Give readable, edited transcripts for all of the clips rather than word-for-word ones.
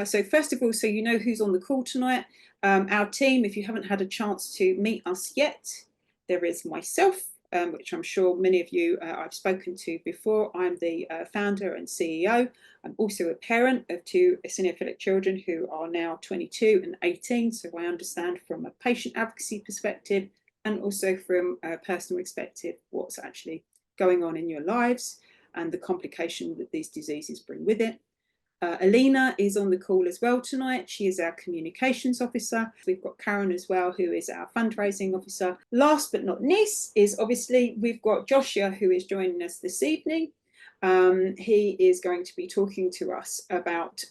So first of all, so you know who's on the call tonight, our team, if you haven't had a chance to meet us yet, there is myself, which I'm sure many of you I've spoken to before. I'm the founder and CEO. I'm also a parent of two eosinophilic children who are now 22 and 18. So I understand from a patient advocacy perspective and also from a personal perspective what's actually going on in your lives and the complication that these diseases bring with it. Alina is on the call as well tonight. She is our communications officer. We've got Karen as well, who is our fundraising officer. Last but not least is obviously we've got Joshua, who is joining us this evening. He is going to be talking to us about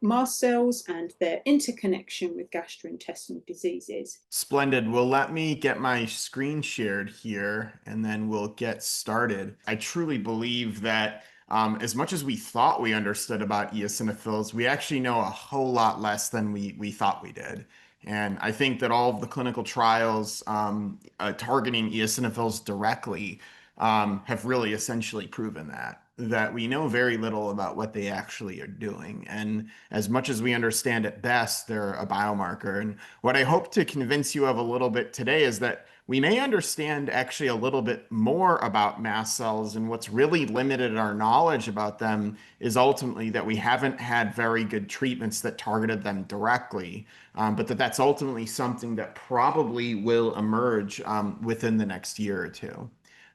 mast cells and their interconnection with gastrointestinal diseases. Splendid. Well, let me get my screen shared here and then we'll get started. I truly believe that as much as we thought we understood about eosinophils, we actually know a whole lot less than we thought we did. And I think that all of the clinical trials targeting eosinophils directly have really essentially proven that we know very little about what they actually are doing. And as much as we understand at best, they're a biomarker. And what I hope to convince you of a little bit today is that we may understand actually a little bit more about mast cells, and what's really limited our knowledge about them is ultimately that we haven't had very good treatments that targeted them directly, but that's ultimately something that probably will emerge within the next year or two.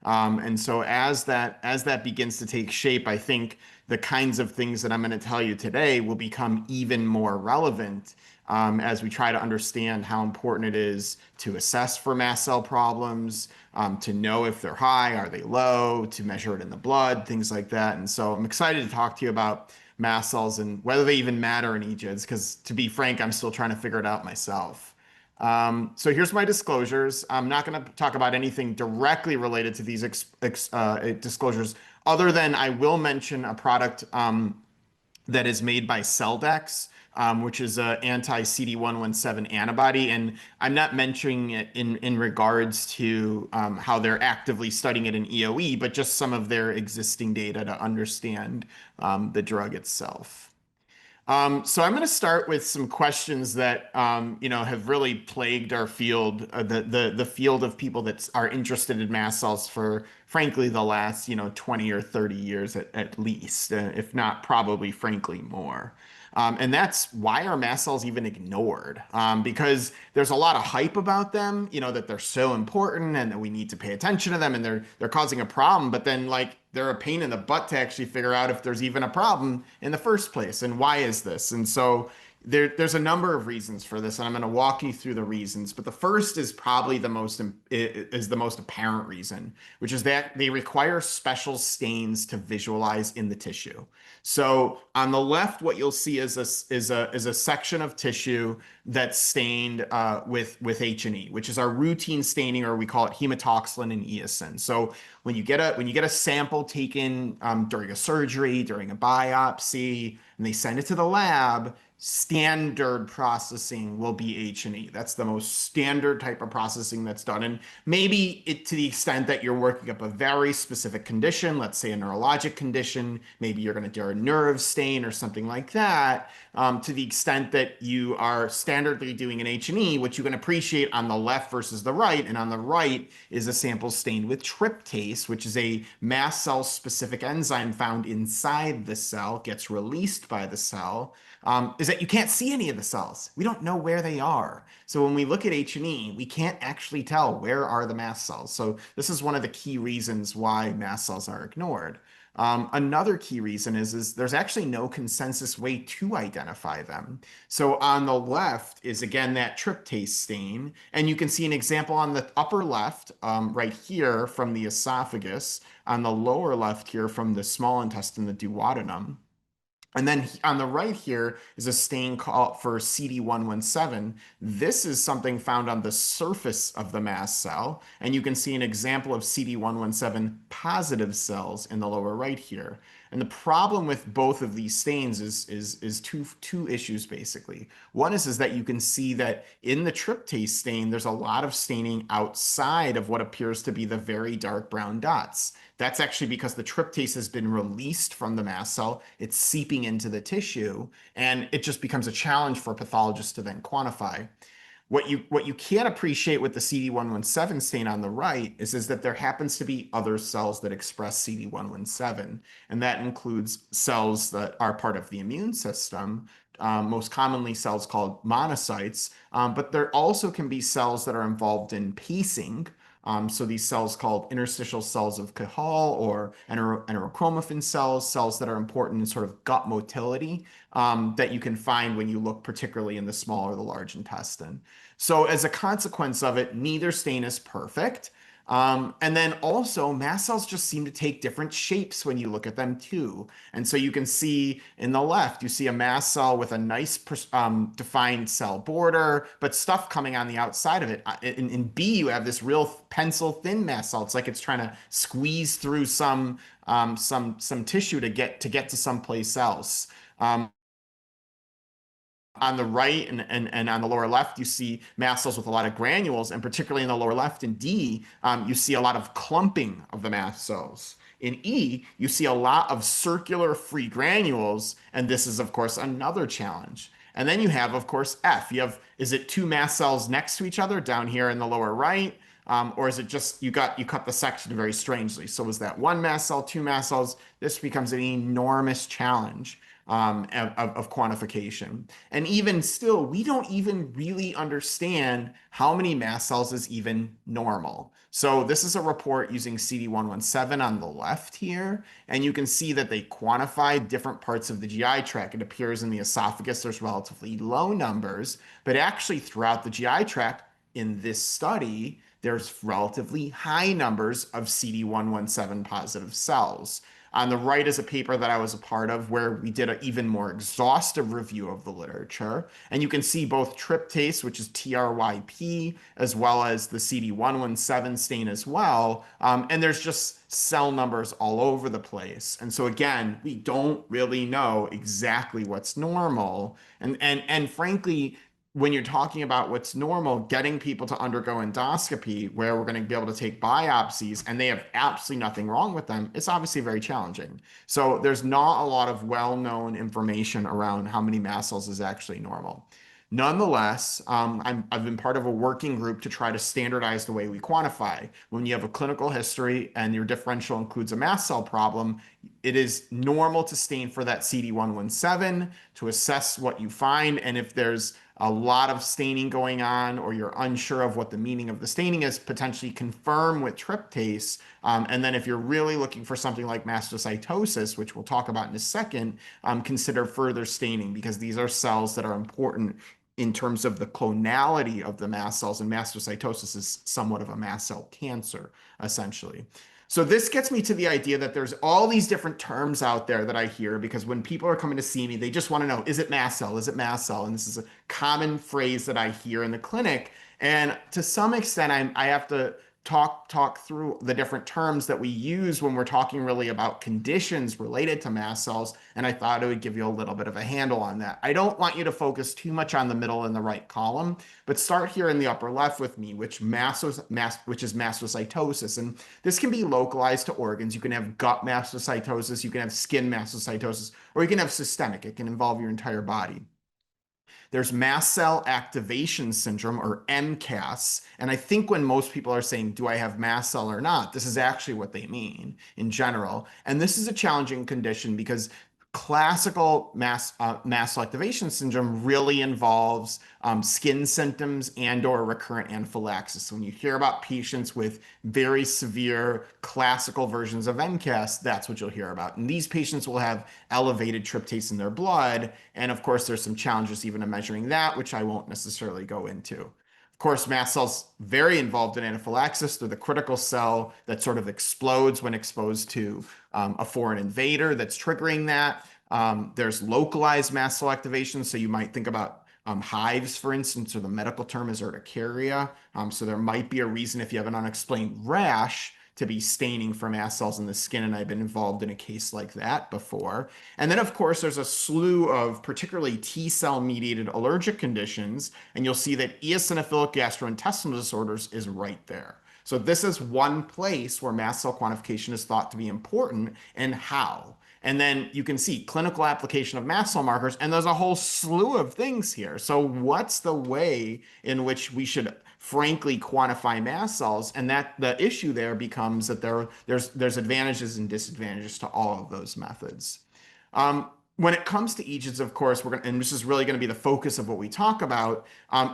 And so as that begins to take shape, I think the kinds of things that I'm going to tell you today will become even more relevant as we try to understand how important it is to assess for mast cell problems, to know if they're high, are they low, to measure it in the blood, things like that. And so I'm excited to talk to you about mast cells and whether they even matter in EGIDs, because to be frank, I'm still trying to figure it out myself. So here's my disclosures. I'm not going to talk about anything directly related to these disclosures, other than I will mention a product that is made by Celldex, which is an anti-CD117 antibody. And I'm not mentioning it in regards to how they're actively studying it in EoE, but just some of their existing data to understand the drug itself. So I'm going to start with some questions that have really plagued our field, the field of people that are interested in mast cells for, frankly, the last 20 or 30 years at least, if not probably, frankly, more. And that's why are mast cells even ignored? Because there's a lot of hype about them, that they're so important and that we need to pay attention to them and they're causing a problem. But then they're a pain in the butt to actually figure out if there's even a problem in the first place. And why is this? And so there's a number of reasons for this, and I'm going to walk you through the reasons. But the first is probably the most apparent reason, which is that they require special stains to visualize in the tissue. So on the left, what you'll see is a section of tissue that's stained with H&E, which is our routine staining, or we call it hematoxylin and eosin. So when you get a sample taken during a surgery, during a biopsy, and they send it to the lab, standard processing will be H&E. That's the most standard type of processing that's done. And maybe to the extent that you're working up a very specific condition, let's say a neurologic condition, maybe you're going to do a nerve stain or something like that, to the extent that you are standardly doing an H&E, which you can appreciate on the left versus the right. And on the right is a sample stained with tryptase, which is a mast cell specific enzyme found inside the cell, gets released by the cell. Is that you can't see any of the cells. We don't know where they are. So when we look at H&E, we can't actually tell where are the mast cells. So this is one of the key reasons why mast cells are ignored. Another key reason is there's actually no consensus way to identify them. So on the left is, again, that tryptase stain. And you can see an example on the upper left, right here from the esophagus, on the lower left here from the small intestine, the duodenum. And then on the right here is a stain called for CD117. This is something found on the surface of the mast cell. And you can see an example of CD117 positive cells in the lower right here. And the problem with both of these stains is two issues basically. One is that you can see that in the tryptase stain, there's a lot of staining outside of what appears to be the very dark brown dots. That's actually because the tryptase has been released from the mast cell. It's seeping into the tissue, and it just becomes a challenge for pathologists to then quantify. What you can't appreciate with the CD117 stain on the right is that there happens to be other cells that express CD117, and that includes cells that are part of the immune system, most commonly cells called monocytes, but there also can be cells that are involved in pacing. So these cells called interstitial cells of Cajal or enterochromaffin cells, cells that are important in sort of gut motility, that you can find when you look particularly in the small or the large intestine. So as a consequence of it, neither stain is perfect. And then also mast cells just seem to take different shapes when you look at them too. And so you can see in the left, you see a mast cell with a nice defined cell border, but stuff coming on the outside of it. In B, you have this real pencil thin mast cell. It's like it's trying to squeeze through some tissue to get to someplace else. On the right and on the lower left, you see mast cells with a lot of granules, and particularly in the lower left in D, you see a lot of clumping of the mast cells. In E, you see a lot of circular free granules, and this is, of course, another challenge. And then you have, of course, F. You have, is it two mast cells next to each other down here in the lower right? Or is it just you cut the section very strangely? So is that one mast cell, two mast cells? This becomes an enormous challenge of quantification. And even still, we don't even really understand how many mast cells is even normal. So this is a report using CD117 on the left here, and you can see that they quantified different parts of the GI tract. It appears in the esophagus, there's relatively low numbers, but actually throughout the GI tract in this study, there's relatively high numbers of CD117 positive cells. On the right is a paper that I was a part of where we did an even more exhaustive review of the literature. And you can see both tryptase, which is TRYP, as well as the CD117 stain as well. And there's just cell numbers all over the place. And so again, we don't really know exactly what's normal. And frankly, when you're talking about what's normal, getting people to undergo endoscopy where we're going to be able to take biopsies and they have absolutely nothing wrong with them, it's obviously very challenging. So there's not a lot of well-known information around how many mast cells is actually normal. Nonetheless, I've been part of a working group to try to standardize the way we quantify. When you have a clinical history and your differential includes a mast cell problem, it is normal to stain for that CD117 to assess what you find. And if there's a lot of staining going on, or you're unsure of what the meaning of the staining is, potentially confirm with tryptase. And then if you're really looking for something like mastocytosis, which we'll talk about in a second, consider further staining, because these are cells that are important in terms of the clonality of the mast cells, and mastocytosis is somewhat of a mast cell cancer, essentially. So this gets me to the idea that there's all these different terms out there that I hear, because when people are coming to see me, they just want to know, is it mast cell? Is it mast cell? And this is a common phrase that I hear in the clinic. And to some extent, I have to talk through the different terms that we use when we're talking really about conditions related to mast cells. And I thought it would give you a little bit of a handle on that. I don't want you to focus too much on the middle and the right column, but start here in the upper left with me, which is mastocytosis. And this can be localized to organs. You can have gut mastocytosis, you can have skin mastocytosis, or you can have systemic. It can involve your entire body. There's mast cell activation syndrome, or MCAS. And I think when most people are saying, do I have mast cell or not? This is actually what they mean in general. And this is a challenging condition because classical mast cell activation syndrome really involves skin symptoms and/or recurrent anaphylaxis. So when you hear about patients with very severe classical versions of MCAS, that's what you'll hear about. And these patients will have elevated tryptase in their blood. And of course, there's some challenges even in measuring that, which I won't necessarily go into. Of course, mast cells very involved in anaphylaxis. They're the critical cell that sort of explodes when exposed to a foreign invader that's triggering that. There's localized mast cell activation. So you might think about hives, for instance, or the medical term is urticaria. So there might be a reason if you have an unexplained rash to be staining for mast cells in the skin, and I've been involved in a case like that before. And then, of course, there's a slew of particularly T cell mediated allergic conditions, and you'll see that eosinophilic gastrointestinal disorders is right there. So this is one place where mast cell quantification is thought to be important, and how. And then you can see clinical application of mast cell markers, and there's a whole slew of things here. So what's the way in which we should frankly quantify mast cells? And that the issue there becomes that there's advantages and disadvantages to all of those methods. When it comes to EGIDs, of course, and this is really going to be the focus of what we talk about,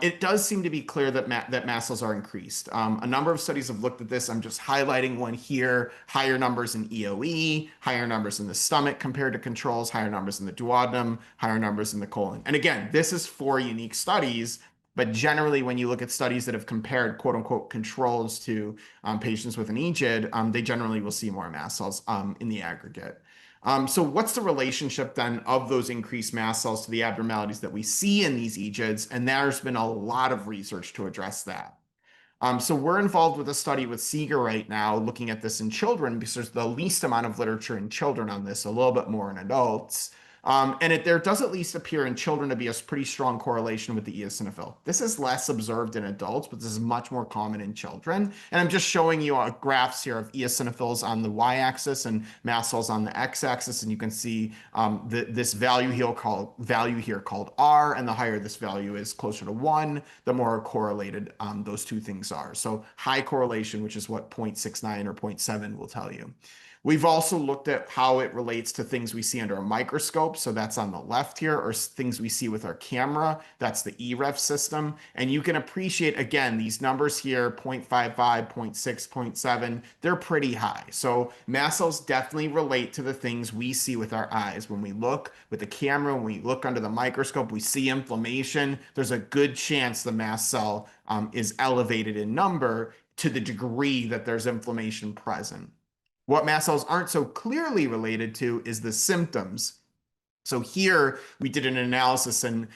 it does seem to be clear that mast cells are increased. A number of studies have looked at this. I'm just highlighting one here: higher numbers in EoE, higher numbers in the stomach compared to controls, higher numbers in the duodenum, higher numbers in the colon. And again, this is 4 unique studies. But generally, when you look at studies that have compared quote unquote controls to patients with an EGID, they generally will see more mast cells in the aggregate. So what's the relationship then of those increased mast cells to the abnormalities that we see in these EGIDs? And there's been a lot of research to address that. So we're involved with a study with Seeger right now looking at this in children because there's the least amount of literature in children on this, a little bit more in adults. And there does at least appear in children to be a pretty strong correlation with the eosinophil. This is less observed in adults, but this is much more common in children. And I'm just showing you graphs here of eosinophils on the y-axis and mast cells on the x-axis, and you can see this value here called R, and the higher this value is, closer to 1, the more correlated those two things are. So high correlation, which is what 0.69 or 0.7 will tell you. We've also looked at how it relates to things we see under a microscope. So that's on the left here, or things we see with our camera. That's the EREF system. And you can appreciate, again, these numbers here, 0.55, 0.6, 0.7, they're pretty high. So mast cells definitely relate to the things we see with our eyes. When we look with the camera, when we look under the microscope, we see inflammation. There's a good chance the mast cell is elevated in number to the degree that there's inflammation present. What mast cells aren't so clearly related to is the symptoms. So here we did an analysis, and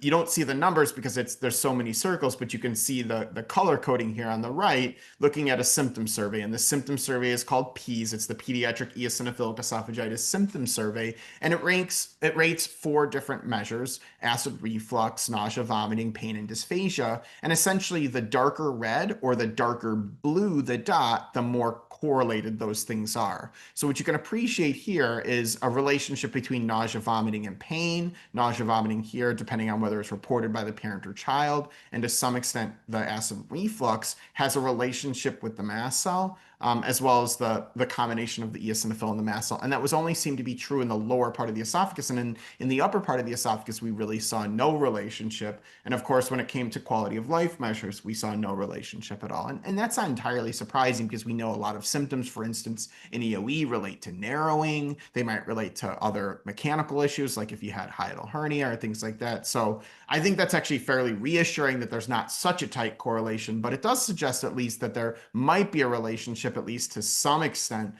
you don't see the numbers because there's so many circles, but you can see the color coding here on the right, looking at a symptom survey. And the symptom survey is called PEAS. It's the Pediatric Eosinophilic Esophagitis Symptom Survey. And it rates 4 different measures: acid reflux, nausea, vomiting, pain, and dysphagia. And essentially the darker red or the darker blue the dot, the more correlated those things are. So what you can appreciate here is a relationship between nausea, vomiting, and pain. Nausea, vomiting here, depending on whether it's reported by the parent or child, and to some extent, the acid reflux has a relationship with the mast cell, as well as the combination of the eosinophil and the mast cell. And that was only seemed to be true in the lower part of the esophagus. And in the upper part of the esophagus, we really saw no relationship. And of course, when it came to quality of life measures, we saw no relationship at all. And that's not entirely surprising because we know a lot of symptoms, for instance, in EoE relate to narrowing. They might relate to other mechanical issues, like if you had hiatal hernia or things like that. So I think that's actually fairly reassuring that there's not such a tight correlation, but it does suggest at least that there might be a relationship, at least to some extent,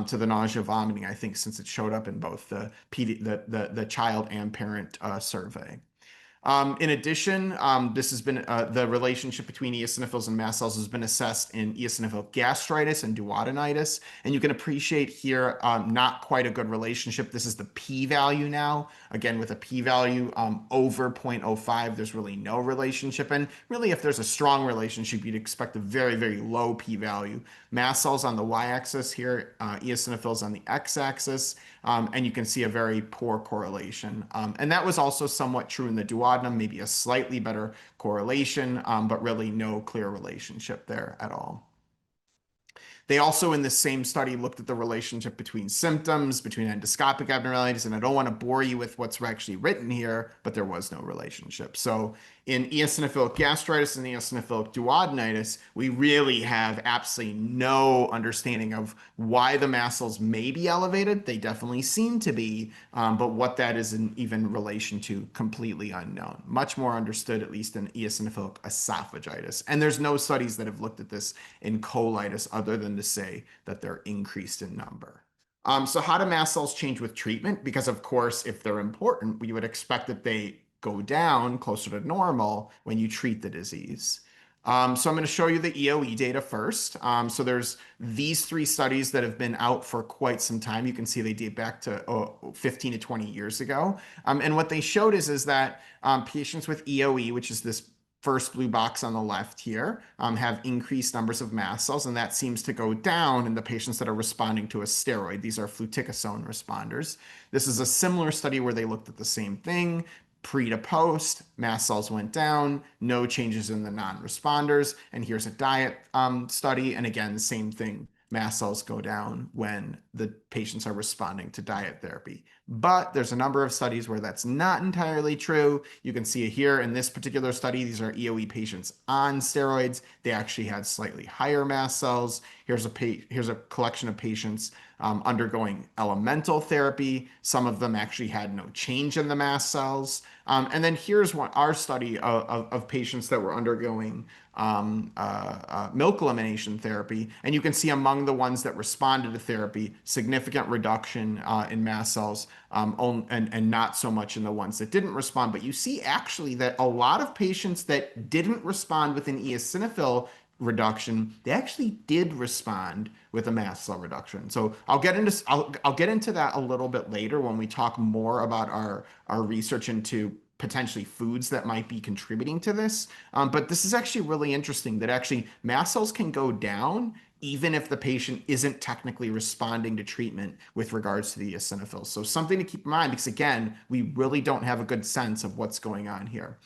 to the nausea, vomiting, I think, since it showed up in both the child and parent survey. In addition, this has been the relationship between eosinophils and mast cells has been assessed in eosinophilic gastritis and duodenitis. And you can appreciate here not quite a good relationship. This is the p-value now. Again, with a p-value over 0.05, there's really no relationship. And really, if there's a strong relationship, you'd expect a very, very low p-value. Mast cells on the y-axis here, eosinophils on the x-axis. And you can see a very poor correlation. And that was also somewhat true in the duodenum, maybe a slightly better correlation, but really no clear relationship there at all. They also, in the same study, looked at the relationship between symptoms, between endoscopic abnormalities, and I don't want to bore you with what's actually written here, but there was no relationship. So in eosinophilic gastritis and eosinophilic duodenitis, we really have absolutely no understanding of why the mast cells may be elevated. They definitely seem to be, but what that is in even relation to, completely unknown. Much more understood, at least in eosinophilic esophagitis. And there's no studies that have looked at this in colitis other than to say that they're increased in number. So how do mast cells change with treatment? Because of course, if they're important, we would expect that they go down closer to normal when you treat the disease. So I'm going to show you the EoE data first. So there's these three studies that have been out for quite some time. You can see they date back to 15 to 20 years ago. And what they showed is that patients with EoE, which is this first blue box on the left here, have increased numbers of mast cells, and that seems to go down in the patients that are responding to a steroid. These are fluticasone responders. This is a similar study where they looked at the same thing. Pre to post, mast cells went down, no changes in the non-responders. And here's a diet study. And again, the same thing. Mast cells go down when the patients are responding to diet therapy. But there's a number of studies where that's not entirely true. You can see it here in this particular study. These are EoE patients on steroids. They actually had slightly higher mast cells. Here's a collection of patients undergoing elemental therapy. Some of them actually had no change in the mast cells. And then here's our study of patients that were undergoing milk elimination therapy. And you can see among the ones that responded to therapy, significant reduction in mast cells, and not so much in the ones that didn't respond. But you see actually that a lot of patients that didn't respond with an eosinophil reduction, they actually did respond with a mast cell reduction. So I'll get into that a little bit later when we talk more about our research into potentially foods that might be contributing to this. But this is actually really interesting that actually mast cells can go down even if the patient isn't technically responding to treatment with regards to the eosinophils. So something to keep in mind, because again, we really don't have a good sense of what's going on here.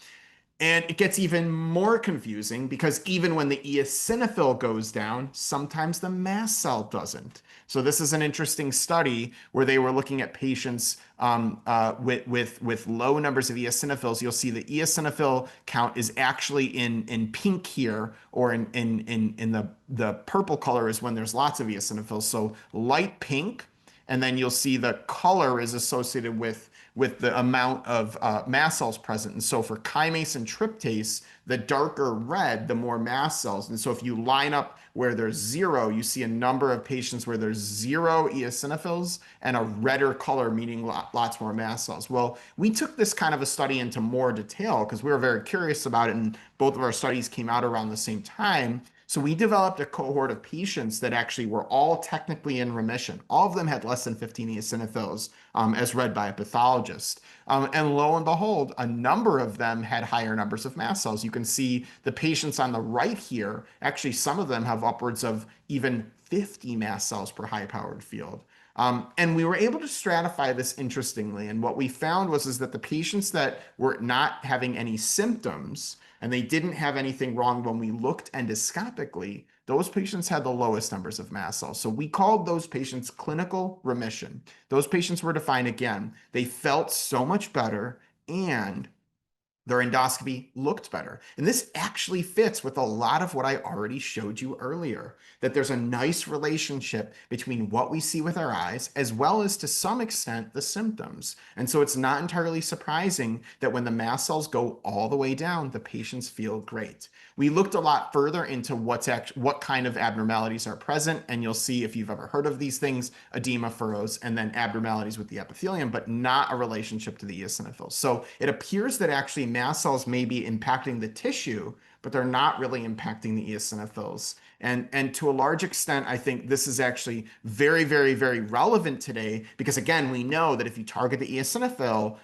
And it gets even more confusing because even when the eosinophil goes down, sometimes the mast cell doesn't. So this is an interesting study where they were looking at patients with low numbers of eosinophils. You'll see the eosinophil count is actually in pink here, or in the purple color is when there's lots of eosinophils. So light pink, and then you'll see the color is associated with the amount of mast cells present. And so for chymase and tryptase, the darker red, the more mast cells. And so if you line up where there's zero, you see a number of patients where there's zero eosinophils and a redder color, meaning lots more mast cells. Well, we took this kind of a study into more detail because we were very curious about it, and both of our studies came out around the same time. So we developed a cohort of patients that actually were all technically in remission. All of them had less than 15 eosinophils, as read by a pathologist. And lo and behold, a number of them had higher numbers of mast cells. You can see the patients on the right here, actually some of them have upwards of even 50 mast cells per high-powered field. And we were able to stratify this interestingly. And what we found is that the patients that were not having any symptoms, and they didn't have anything wrong when we looked endoscopically, those patients had the lowest numbers of mast cells. So we called those patients clinical remission. Those patients were defined again. They felt so much better and their endoscopy looked better. And this actually fits with a lot of what I already showed you earlier, that there's a nice relationship between what we see with our eyes, as well as to some extent the symptoms. And so it's not entirely surprising that when the mast cells go all the way down, the patients feel great. We looked a lot further into what kind of abnormalities are present, and you'll see, if you've ever heard of these things, oedema, furrows, and then abnormalities with the epithelium, but not a relationship to the eosinophils. So it appears that actually mast cells may be impacting the tissue, but they're not really impacting the eosinophils. And to a large extent, I think this is actually very, very, very relevant today because, again, we know that if you target the eosinophil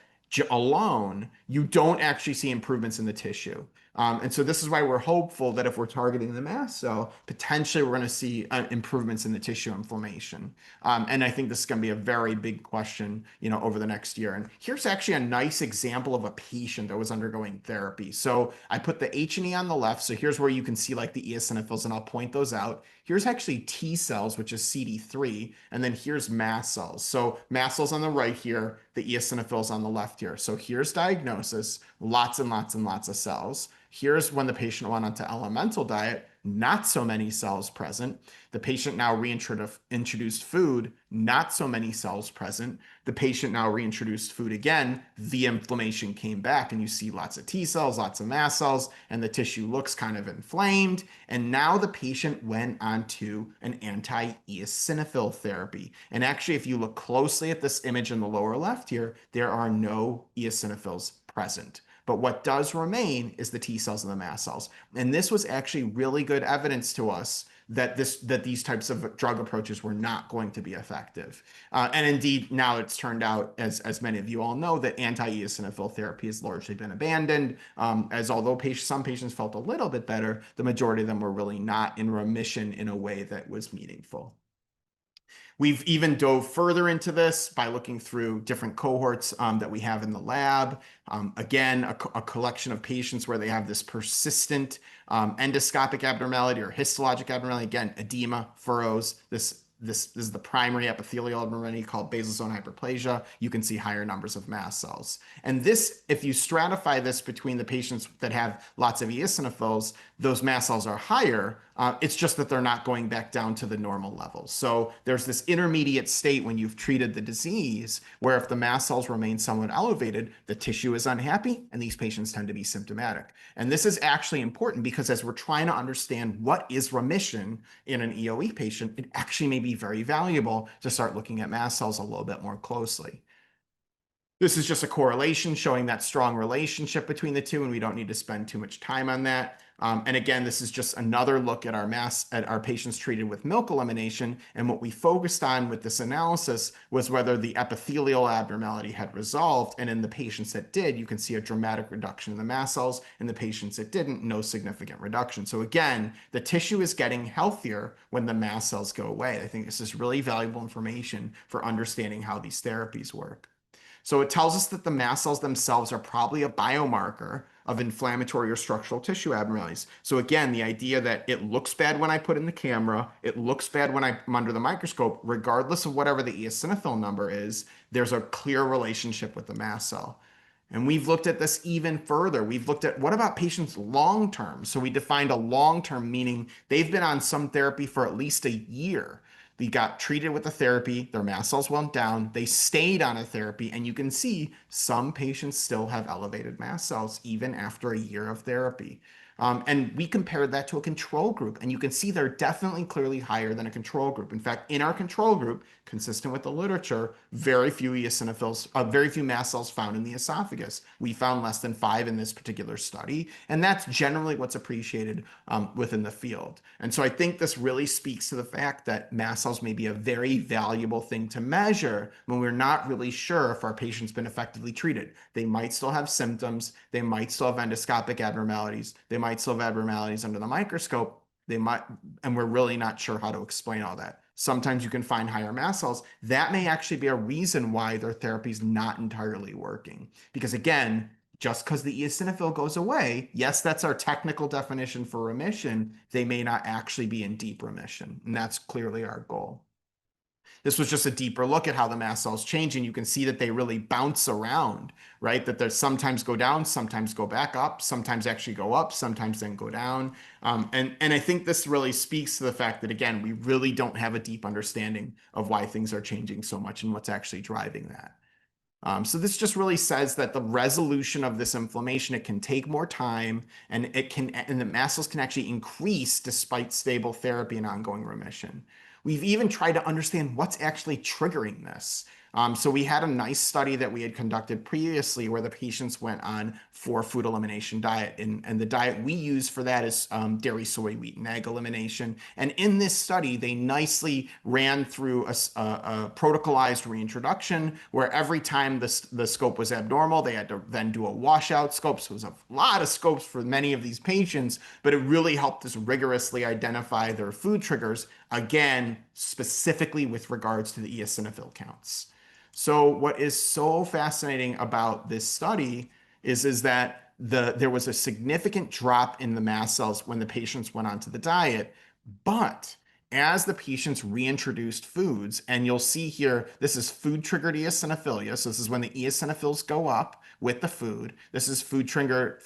alone, you don't actually see improvements in the tissue. And so this is why we're hopeful that if we're targeting the mast cell, potentially we're going to see improvements in the tissue inflammation. And I think this is going to be a very big question, over the next year. And here's actually a nice example of a patient that was undergoing therapy. So I put the H&E on the left. So here's where you can see like the eosinophils, and I'll point those out. Here's actually T cells, which is CD3, and then here's mast cells. So mast cells on the right here, the eosinophils on the left here. So here's diagnosis, lots and lots and lots of cells. Here's when the patient went onto elemental diet, not so many cells present. The patient now reintroduced food, not so many cells present. The patient now reintroduced food again, the inflammation came back, and you see lots of T cells, lots of mast cells, and the tissue looks kind of inflamed. And now the patient went on to an anti-eosinophil therapy. And actually, if you look closely at this image in the lower left here, there are no eosinophils present. But what does remain is the T cells and the mast cells. And this was actually really good evidence to us that these types of drug approaches were not going to be effective. And indeed, now it's turned out, as many of you all know, that anti-eosinophil therapy has largely been abandoned, as although some patients felt a little bit better, the majority of them were really not in remission in a way that was meaningful. We've even dove further into this by looking through different cohorts that we have in the lab. Again, a collection of patients where they have this persistent endoscopic abnormality or histologic abnormality. Again, edema, furrows. This is the primary epithelial abnormality called basal zone hyperplasia. You can see higher numbers of mast cells. And this, if you stratify this between the patients that have lots of eosinophils, those mast cells are higher. It's just that they're not going back down to the normal levels. So there's this intermediate state when you've treated the disease where if the mast cells remain somewhat elevated, the tissue is unhappy and these patients tend to be symptomatic. And this is actually important because as we're trying to understand what is remission in an EoE patient, it actually may be very valuable to start looking at mast cells a little bit more closely. This is just a correlation showing that strong relationship between the two, and we don't need to spend too much time on that. And again, this is just another look at our patients treated with milk elimination. And what we focused on with this analysis was whether the epithelial abnormality had resolved. And in the patients that did, you can see a dramatic reduction in the mast cells. In the patients that didn't, no significant reduction. So again, the tissue is getting healthier when the mast cells go away. I think this is really valuable information for understanding how these therapies work. So it tells us that the mast cells themselves are probably a biomarker of inflammatory or structural tissue abnormalities. So again, the idea that it looks bad when I put in the camera, it looks bad when I'm under the microscope, regardless of whatever the eosinophil number is, there's a clear relationship with the mast cell. And we've looked at this even further. We've looked at what about patients long-term? So we defined a long-term meaning they've been on some therapy for at least a year. They got treated with the therapy, their mast cells went down, they stayed on a therapy, and you can see some patients still have elevated mast cells even after a year of therapy. And we compared that to a control group, and you can see they're definitely clearly higher than a control group. In fact, in our control group, consistent with the literature, very few eosinophils, very few mast cells found in the esophagus. We found less than 5 in this particular study, and that's generally what's appreciated within the field. And so I think this really speaks to the fact that mast cells may be a very valuable thing to measure when we're not really sure if our patient's been effectively treated. They might still have symptoms, they might still have endoscopic abnormalities, they might still have abnormalities under the microscope, and we're really not sure how to explain all that. Sometimes you can find higher mast cells. That may actually be a reason why their therapy is not entirely working. Because again, just because the eosinophil goes away, yes, that's our technical definition for remission, they may not actually be in deep remission. And that's clearly our goal. This was just a deeper look at how the mast cells change, and you can see that they really bounce around, right? That they sometimes go down, sometimes go back up, sometimes actually go up, sometimes then go down. And I think this really speaks to the fact that, again, we really don't have a deep understanding of why things are changing so much and what's actually driving that. So this just really says that the resolution of this inflammation, it can take more time, and the mast cells can actually increase despite stable therapy and ongoing remission. We've even tried to understand what's actually triggering this. So we had a nice study that we had conducted previously where the patients went on 4-food elimination diet. And the diet we use for that is dairy, soy, wheat, and egg elimination. And in this study, they nicely ran through a protocolized reintroduction where every time the scope was abnormal, they had to then do a washout scope. So it was a lot of scopes for many of these patients, but it really helped us rigorously identify their food triggers, again, specifically with regards to the eosinophil counts. So what is so fascinating about this study is that there was a significant drop in the mast cells when the patients went onto the diet, but as the patients reintroduced foods, and you'll see here, this is food-triggered eosinophilia. So this is when the eosinophils go up with the food. This is food-triggered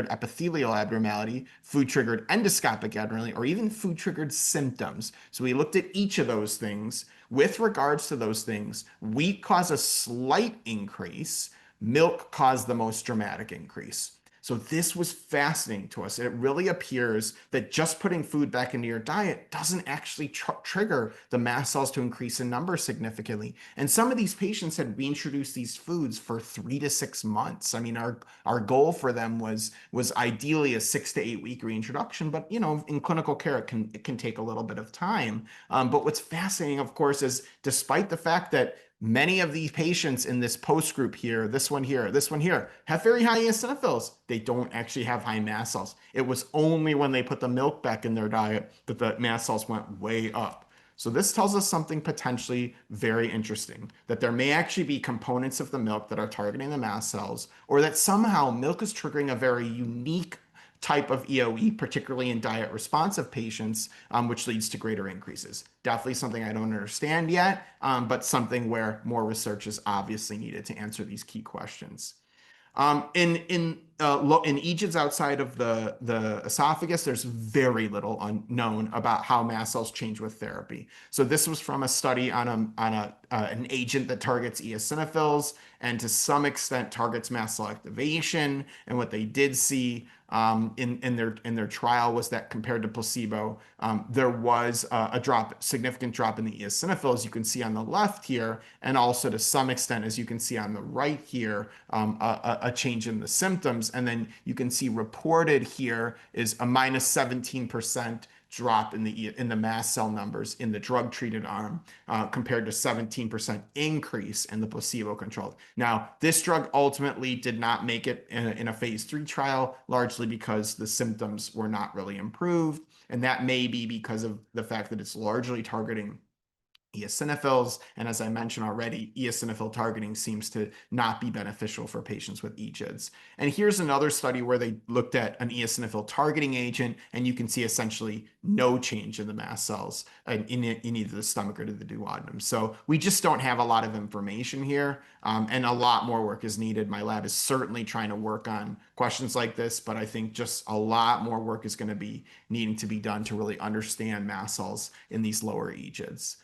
epithelial abnormality, food-triggered endoscopic abnormality, or even food-triggered symptoms. So we looked at each of those things. With regards to those things, wheat caused a slight increase. Milk caused the most dramatic increase. So this was fascinating to us. It really appears that just putting food back into your diet doesn't actually trigger the mast cells to increase in number significantly. And some of these patients had reintroduced these foods for 3 to 6 months. I mean, our goal for them was ideally a 6 to 8 week reintroduction, but in clinical care it can take a little bit of time. But what's fascinating, of course, is despite the fact that many of these patients in this post group here, this one here, this one here, have very high eosinophils. They don't actually have high mast cells. It was only when they put the milk back in their diet that the mast cells went way up. So this tells us something potentially very interesting, that there may actually be components of the milk that are targeting the mast cells, or that somehow milk is triggering a very unique type of EoE, particularly in diet responsive patients, which leads to greater increases. Definitely something I don't understand yet, but something where more research is obviously needed to answer these key questions. In EGIDs outside of the esophagus, there's very little unknown about how mast cells change with therapy. So this was from a study on an agent that targets eosinophils and to some extent targets mast cell activation. And what they did see in their trial was that compared to placebo, there was a significant drop in the eosinophils, you can see on the left here, and also to some extent, as you can see on the right here, a change in the symptoms. And then you can see reported here is a minus 17% drop in the mast cell numbers in the drug treated arm compared to 17% increase in the placebo controlled. Now, this drug ultimately did not make it in a phase 3 trial, largely because the symptoms were not really improved. And that may be because of the fact that it's largely targeting eosinophils. And as I mentioned already, eosinophil targeting seems to not be beneficial for patients with EGIDs. And here's another study where they looked at an eosinophil targeting agent, and you can see essentially no change in the mast cells in either the stomach or to the duodenum. So we just don't have a lot of information here, and a lot more work is needed. My lab is certainly trying to work on questions like this, but I think just a lot more work is going to be needing to be done to really understand mast cells in these lower EGIDs.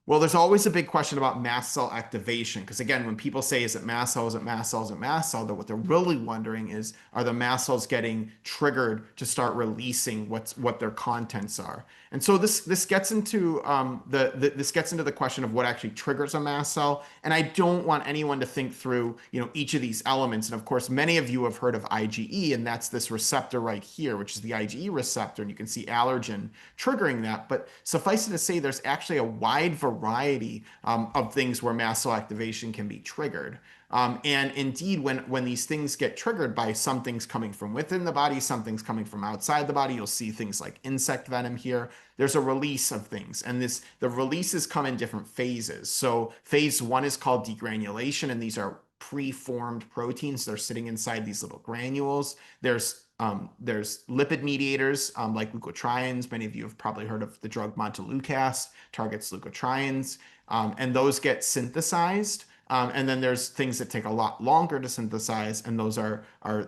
Well, there's always a big question about mast cell activation, because again, when people say, is it mast cell, is it mast cell, is it mast cell, what they're really wondering is, are the mast cells getting triggered to start releasing what their contents are? And so this gets into the question of what actually triggers a mast cell. And I don't want anyone to think through each of these elements. And of course, many of you have heard of IgE, and that's this receptor right here, which is the IgE receptor, and you can see allergen triggering that. But suffice it to say, there's actually a wide variety of things where mast cell activation can be triggered. And indeed, when these things get triggered by some things coming from within the body, some things coming from outside the body, you'll see things like insect venom here. There's a release of things, and the releases come in different phases. So phase 1 is called degranulation, and these are preformed proteins. They're sitting inside these little granules. There's lipid mediators like leukotrienes. Many of you have probably heard of the drug montelukast, targets leukotrienes, and those get synthesized. And then there's things that take a lot longer to synthesize, and those are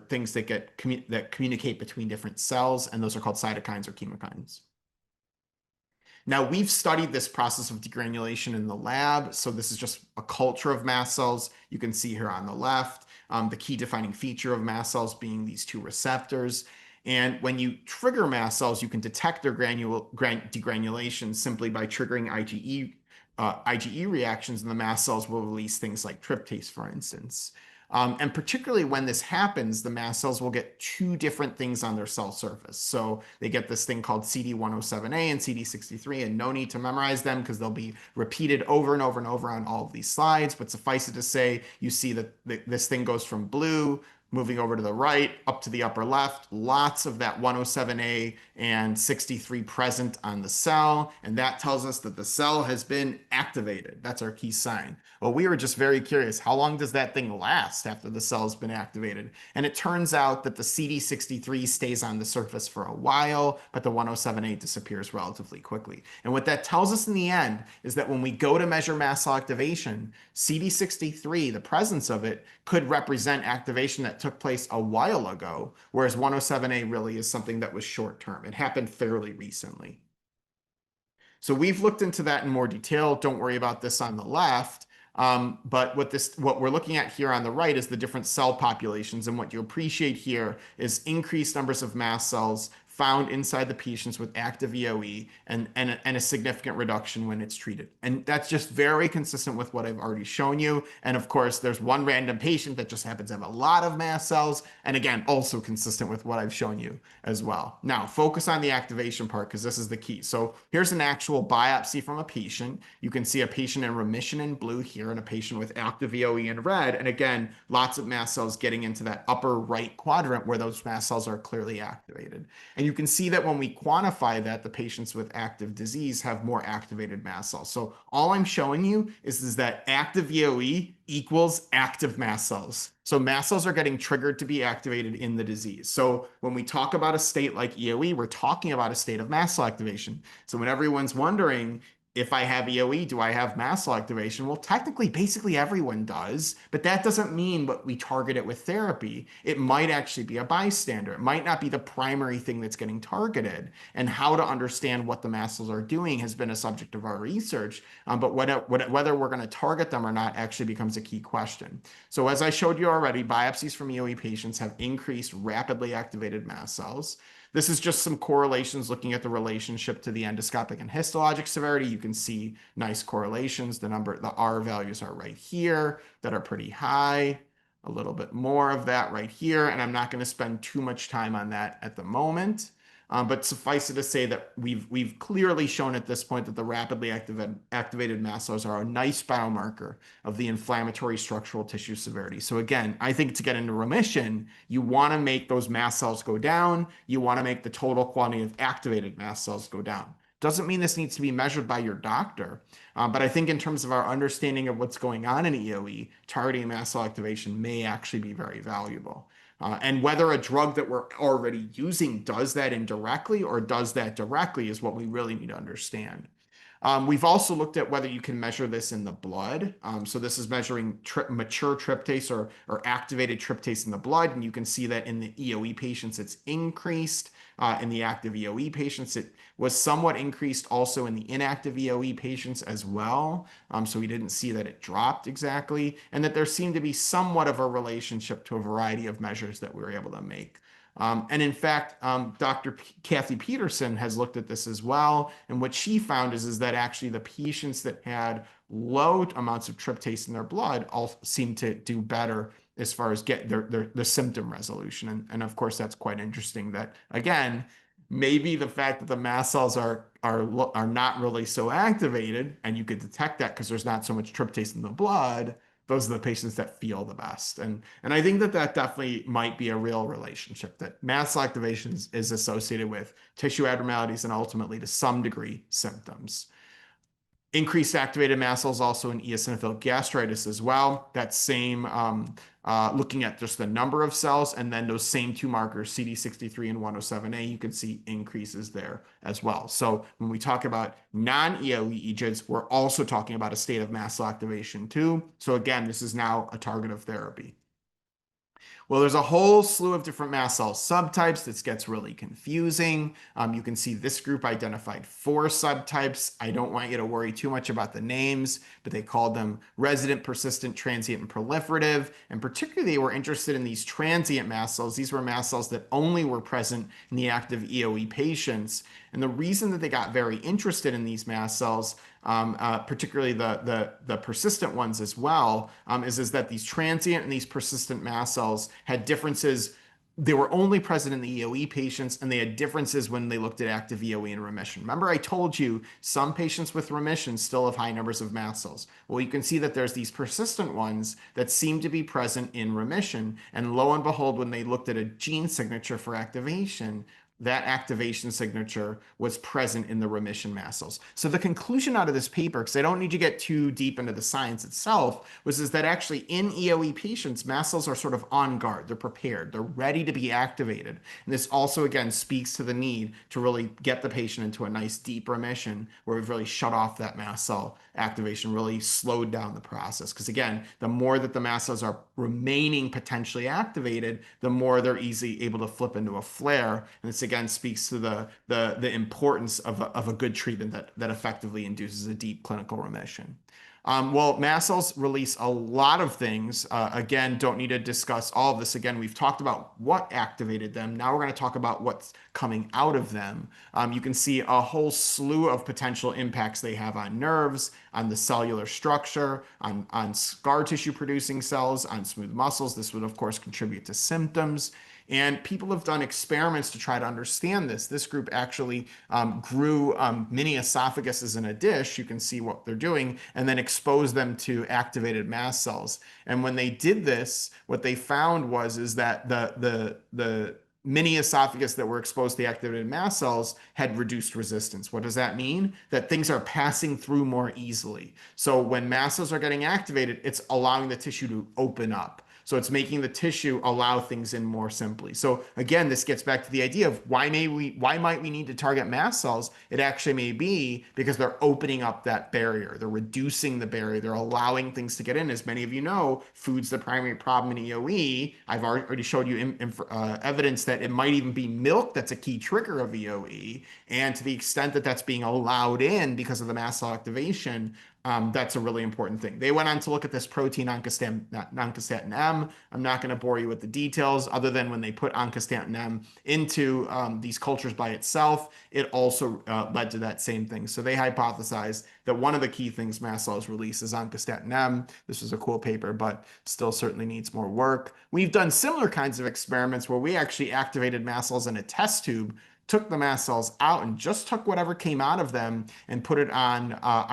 things that communicate between different cells, and those are called cytokines or chemokines. Now, we've studied this process of degranulation in the lab, so this is just a culture of mast cells. You can see here on the left, the key defining feature of mast cells being these two receptors. And when you trigger mast cells, you can detect their degranulation simply by triggering IgE reactions, and the mast cells will release things like tryptase, for instance. And particularly when this happens, the mast cells will get two different things on their cell surface. So they get this thing called CD107A and CD63, and no need to memorize them because they'll be repeated over and over and over on all of these slides. But suffice it to say, you see that this thing goes from blue, moving over to the right, up to the upper left, lots of that 107A and 63 present on the cell. And that tells us that the cell has been activated. That's our key sign. Well, we were just very curious, how long does that thing last after the cell has been activated? And it turns out that the CD63 stays on the surface for a while, but the 107A disappears relatively quickly. And what that tells us in the end is that when we go to measure mast cell activation, CD63, the presence of it, could represent activation that took place a while ago, whereas 107A really is something that was short term. It happened fairly recently. So we've looked into that in more detail. Don't worry about this on the left. But what we're looking at here on the right is the different cell populations. And what you appreciate here is increased numbers of mast cells found inside the patients with active EoE and a significant reduction when it's treated. And that's just very consistent with what I've already shown you. And of course, there's one random patient that just happens to have a lot of mast cells. And again, also consistent with what I've shown you as well. Now, focus on the activation part because this is the key. So here's an actual biopsy from a patient. You can see a patient in remission in blue here and a patient with active EoE in red. And again, lots of mast cells getting into that upper right quadrant where those mast cells are clearly activated. And you can see that when we quantify that, the patients with active disease have more activated mast cells. So all I'm showing you is that active EoE equals active mast cells. So mast cells are getting triggered to be activated in the disease. So when we talk about a state like EoE, we're talking about a state of mast cell activation. So when everyone's wondering, if I have EoE, do I have mast cell activation? Well, technically, basically everyone does, but that doesn't mean what we target it with therapy. It might actually be a bystander. It might not be the primary thing that's getting targeted. And how to understand what the mast cells are doing has been a subject of our research. But whether we're going to target them or not actually becomes a key question. So as I showed you already, biopsies from EoE patients have increased rapidly activated mast cells. This is just some correlations looking at the relationship to the endoscopic and histologic severity. You can see nice correlations. The R values are right here that are pretty high. A little bit more of that right here. And I'm not going to spend too much time on that at the moment. But suffice it to say that we've clearly shown at this point that the rapidly activated mast cells are a nice biomarker of the inflammatory structural tissue severity. So again, I think to get into remission, you want to make those mast cells go down. You want to make the total quantity of activated mast cells go down. Doesn't mean this needs to be measured by your doctor, but I think in terms of our understanding of what's going on in EoE, targeting mast cell activation may actually be very valuable. And whether a drug that we're already using does that indirectly or does that directly is what we really need to understand. We've also looked at whether you can measure this in the blood. So this is measuring mature tryptase or activated tryptase in the blood. And you can see that in the EoE patients, it's increased. In the active EoE patients, it was somewhat increased also in the inactive EoE patients as well. So we didn't see that it dropped exactly, and that there seemed to be somewhat of a relationship to a variety of measures that we were able to make. And in fact, Dr. Kathy Peterson has looked at this as well. And what she found is that actually the patients that had low amounts of tryptase in their blood all seemed to do better as far as get the symptom resolution. And of course, that's quite interesting that, again, maybe the fact that the mast cells are not really so activated, and you could detect that because there's not so much tryptase in the blood, those are the patients that feel the best. And I think that definitely might be a real relationship, that mast cell activation is associated with tissue abnormalities and ultimately to some degree symptoms. Increased activated mast cells also in eosinophilic gastritis as well. That same, looking at just the number of cells and then those same two markers, CD63 and 107A, you can see increases there as well. So when we talk about non-EoE EGIDs, we're also talking about a state of mast cell activation too. So again, this is now a target of therapy. Well, there's a whole slew of different mast cell subtypes. This gets really confusing. You can see this group identified 4 subtypes. I don't want you to worry too much about the names, but they called them resident, persistent, transient, and proliferative. And particularly, they were interested in these transient mast cells. These were mast cells that only were present in the active EoE patients. And the reason that they got very interested in these mast cells, particularly the persistent ones as well, is that these transient and these persistent mast cells had differences. They were only present in the EoE patients, and they had differences when they looked at active EoE and remission. Remember, I told you some patients with remission still have high numbers of mast cells. Well, you can see that there's these persistent ones that seem to be present in remission. And lo and behold, when they looked at a gene signature for activation, that activation signature was present in the remission mast cells. So the conclusion out of this paper, because I don't need to get too deep into the science itself, is that actually in EoE patients, mast cells are sort of on guard. They're prepared. They're ready to be activated. And this also, again, speaks to the need to really get the patient into a nice deep remission where we've really shut off that mast cell activation, really slowed down the process. Because again, the more that the mast cells are remaining potentially activated, the more they're easily able to flip into a flare. And this again speaks to the importance of a good treatment that effectively induces a deep clinical remission. Well, mast cells release a lot of things. Again, don't need to discuss all of this. Again, we've talked about what activated them. Now we're going to talk about what's coming out of them. You can see a whole slew of potential impacts they have on nerves, on the cellular structure, on scar tissue producing cells, on smooth muscles. This would, of course, contribute to symptoms. And people have done experiments to try to understand this. This group actually grew mini esophaguses in a dish. You can see what they're doing, and then exposed them to activated mast cells. And when they did this, what they found was is that the mini esophagus that were exposed to the activated mast cells had reduced resistance. What does that mean? That things are passing through more easily. So when mast cells are getting activated, it's allowing the tissue to open up. So it's making the tissue allow things in more simply. So again, this gets back to the idea of why might we need to target mast cells? It actually may be because they're opening up that barrier. They're reducing the barrier. They're allowing things to get in. As many of you know, food's the primary problem in EoE. I've already showed you evidence that it might even be milk that's a key trigger of EoE. And to the extent that that's being allowed in because of the mast cell activation, that's a really important thing. They went on to look at this protein oncostatin M. I'm not going to bore you with the details other than when they put oncostatin M into these cultures by itself, it also led to that same thing. So they hypothesized that one of the key things mast cells release is oncostatin M. This was a cool paper, but still certainly needs more work. We've done similar kinds of experiments where we actually activated mast cells in a test tube, took the mast cells out and just took whatever came out of them and put it on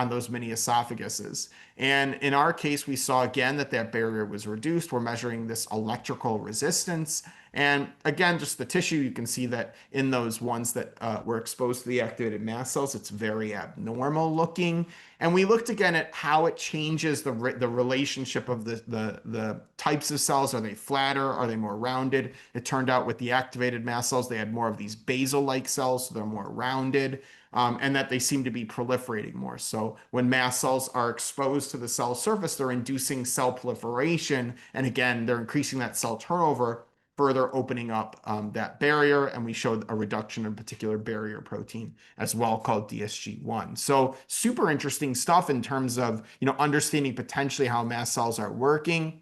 those mini esophaguses. And in our case, we saw again that that barrier was reduced. We're measuring this electrical resistance. And again, just the tissue, you can see that in those ones that were exposed to the activated mast cells, it's very abnormal looking. And we looked again at how it changes the relationship of the types of cells. Are they flatter? Are they more rounded? It turned out with the activated mast cells, they had more of these basal-like cells, so they're more rounded, and that they seem to be proliferating more. So when mast cells are exposed to the cell surface, they're inducing cell proliferation. And again, they're increasing that cell turnover, further opening up that barrier. And we showed a reduction in particular barrier protein as well called DSG1. So super interesting stuff in terms of, understanding potentially how mast cells are working.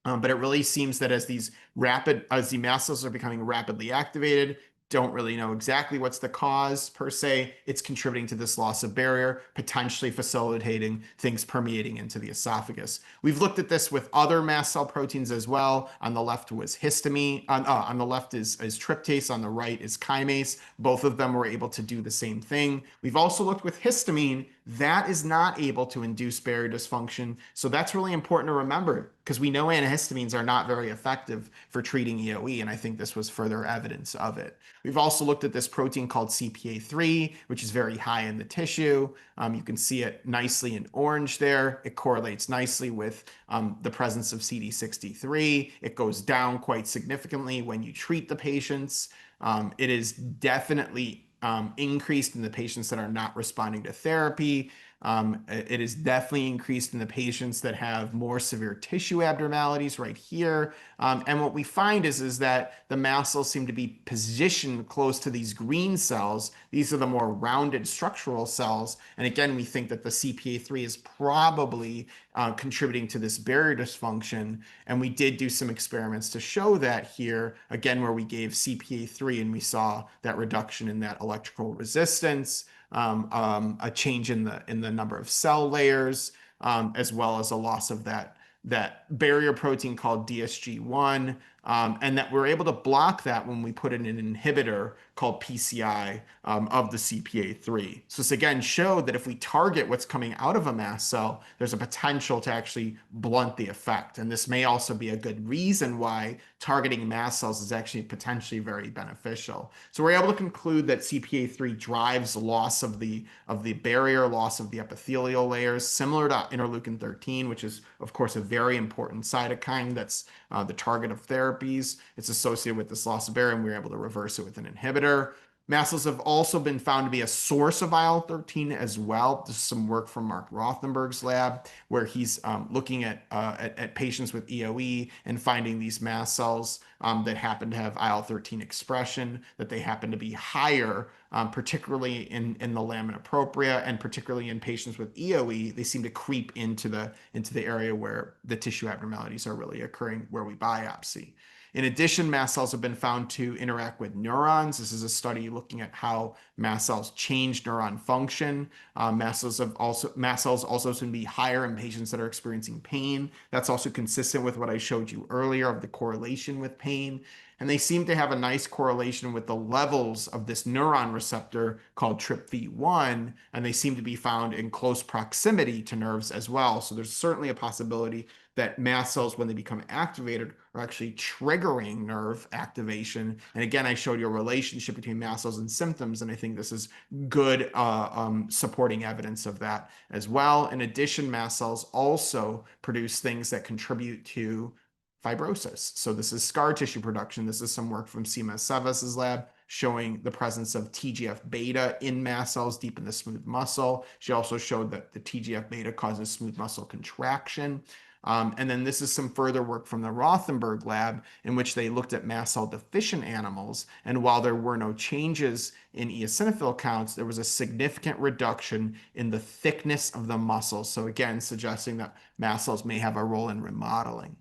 But it really seems that as the mast cells are becoming rapidly activated, don't really know exactly what's the cause per se. It's contributing to this loss of barrier, potentially facilitating things permeating into the esophagus. We've looked at this with other mast cell proteins as well. On the left was histamine. On the left is tryptase. On the right is chymase. Both of them were able to do the same thing. We've also looked with histamine. That is not able to induce barrier dysfunction. So that's really important to remember because we know antihistamines are not very effective for treating EoE, and I think this was further evidence of it. We've also looked at this protein called CPA3, which is very high in the tissue. You can see it nicely in orange there. It correlates nicely with the presence of CD63. It goes down quite significantly when you treat the patients. It is definitely increased in the patients that are not responding to therapy. It is definitely increased in the patients that have more severe tissue abnormalities right here. And what we find is that the mast cells seem to be positioned close to these green cells. These are the more rounded structural cells. And again, we think that the CPA3 is probably contributing to this barrier dysfunction. And we did do some experiments to show that here, again, where we gave CPA3 and we saw that reduction in that electrical resistance, a change in the number of cell layers, as well as a loss of that barrier protein called DSG1, and that we're able to block that when we put in an inhibitor called PCI of the CPA3. So this again showed that if we target what's coming out of a mast cell, there's a potential to actually blunt the effect. And this may also be a good reason why targeting mast cells is actually potentially very beneficial. So we're able to conclude that CPA3 drives loss of the barrier, loss of the epithelial layers, similar to interleukin 13, which is of course a very important cytokine that's the target of therapies. It's associated with this loss of barrier, and we were able to reverse it with an inhibitor. Mast cells have also been found to be a source of IL-13 as well. There's some work from Mark Rothenberg's lab where he's looking at patients with EoE and finding these mast cells that happen to have IL-13 expression, that they happen to be higher, particularly in the lamina propria, and particularly in patients with EoE, they seem to creep into the area where the tissue abnormalities are really occurring, where we biopsy. In addition, mast cells have been found to interact with neurons. This is a study looking at how mast cells change neuron function. Mast cells also seem to be higher in patients that are experiencing pain. That's also consistent with what I showed you earlier of the correlation with pain. And they seem to have a nice correlation with the levels of this neuron receptor called TRPV1, and they seem to be found in close proximity to nerves as well. So there's certainly a possibility that mast cells, when they become activated, are actually triggering nerve activation. And again, I showed you a relationship between mast cells and symptoms, and I think this is good supporting evidence of that as well. In addition, mast cells also produce things that contribute to fibrosis. So this is scar tissue production. This is some work from Seema Sevas's lab showing the presence of TGF-Beta in mast cells deep in the smooth muscle. She also showed that the TGF-Beta causes smooth muscle contraction. And then this is some further work from the Rothenberg lab in which they looked at mast cell deficient animals. And while there were no changes in eosinophil counts, there was a significant reduction in the thickness of the muscle. So again, suggesting that mast cells may have a role in remodeling.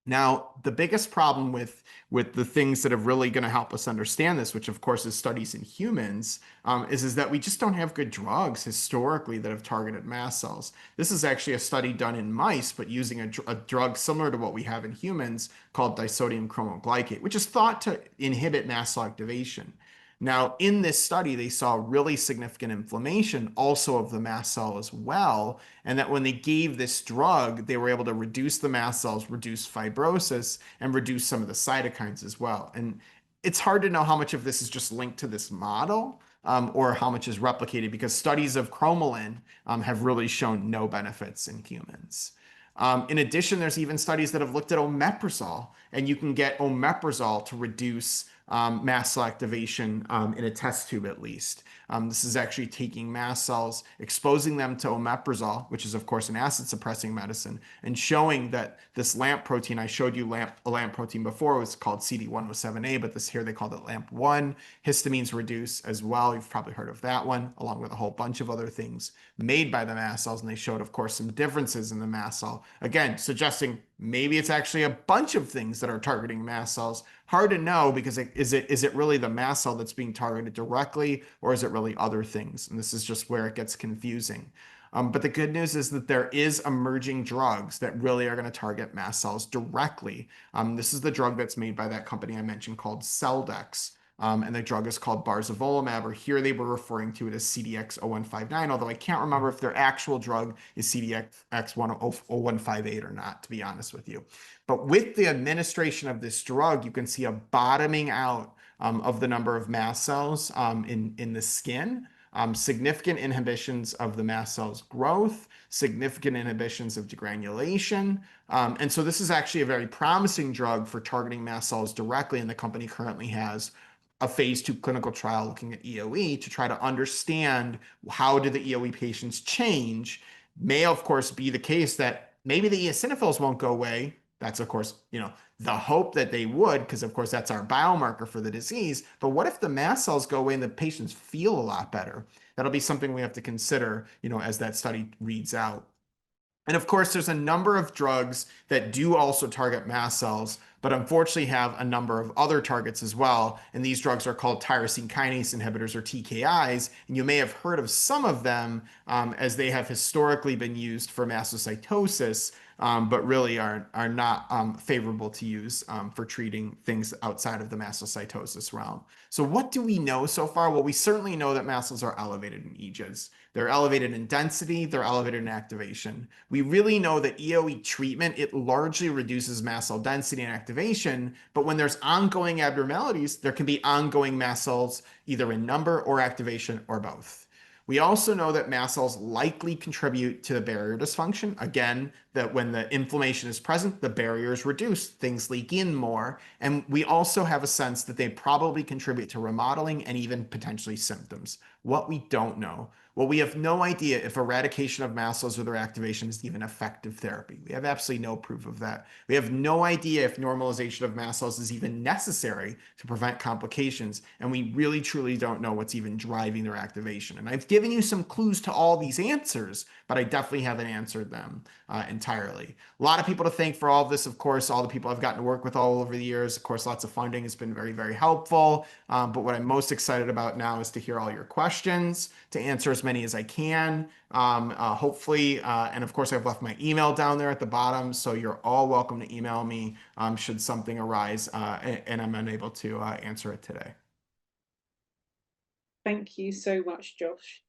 Now, the biggest problem with the things that are really going to help us understand this, which of course is studies in humans, is that we just don't have good drugs historically that have targeted mast cells. This is actually a study done in mice, but using a drug similar to what we have in humans called disodium chromoglycate, which is thought to inhibit mast cell activation. Now, in this study, they saw really significant inflammation also of the mast cell as well, and that when they gave this drug, they were able to reduce the mast cells, reduce fibrosis, and reduce some of the cytokines as well. And it's hard to know how much of this is just linked to this model or how much is replicated, because studies of cromolyn have really shown no benefits in humans. In addition, there's even studies that have looked at omeprazole, and you can get omeprazole to reduce mast cell activation in a test tube at least. This is actually taking mast cells, exposing them to omeprazole, which is of course an acid suppressing medicine, and showing that this LAMP protein, I showed you a LAMP protein before, it was called CD107A, but this here they called it LAMP1. Histamines reduce as well. You've probably heard of that one, along with a whole bunch of other things made by the mast cells. And they showed, of course, some differences in the mast cell. Again, suggesting maybe it's actually a bunch of things that are targeting mast cells. Hard to know, because is it really the mast cell that's being targeted directly, or is it really other things? And this is just where it gets confusing. But the good news is that there is emerging drugs that really are going to target mast cells directly. This is the drug that's made by that company I mentioned called Celldex. And the drug is called barzolvolimab, or here they were referring to it as CDX-0159, although I can't remember if their actual drug is CDX-0158 or not, to be honest with you. But with the administration of this drug, you can see a bottoming out of the number of mast cells in the skin, significant inhibitions of the mast cells growth, significant inhibitions of degranulation. And so this is actually a very promising drug for targeting mast cells directly, and the company currently has a phase 2 clinical trial looking at EoE to try to understand how do the EoE patients change. May, of course, be the case that maybe the eosinophils won't go away. That's, of course, the hope that they would, because, of course, that's our biomarker for the disease. But what if the mast cells go away and the patients feel a lot better? That'll be something we have to consider, as that study reads out. And of course, there's a number of drugs that do also target mast cells, but unfortunately have a number of other targets as well. And these drugs are called tyrosine kinase inhibitors, or TKIs. And you may have heard of some of them as they have historically been used for mastocytosis, but really are not favorable to use for treating things outside of the mastocytosis realm. So what do we know so far? Well, we certainly know that mast cells are elevated in EGIDs. They're elevated in density, they're elevated in activation. We really know that EoE treatment, it largely reduces mast cell density and activation, but when there's ongoing abnormalities, there can be ongoing mast cells, either in number or activation or both. We also know that mast cells likely contribute to the barrier dysfunction. Again, that when the inflammation is present, the barrier is reduced, things leak in more. And we also have a sense that they probably contribute to remodeling and even potentially symptoms. What we don't know. Well, we have no idea if eradication of mast cells or their activation is even effective therapy. We have absolutely no proof of that. We have no idea if normalization of mast cells is even necessary to prevent complications. And we really truly don't know what's even driving their activation. And I've given you some clues to all these answers, but I definitely haven't answered them entirely. A lot of people to thank for all of this, of course, all the people I've gotten to work with all over the years. Of course, lots of funding has been very, very helpful. But what I'm most excited about now is to hear all your questions, to answer as many as I can. Hopefully, and of course, I've left my email down there at the bottom, so you're all welcome to email me should something arise and I'm unable to answer it today. Thank you so much, Josh.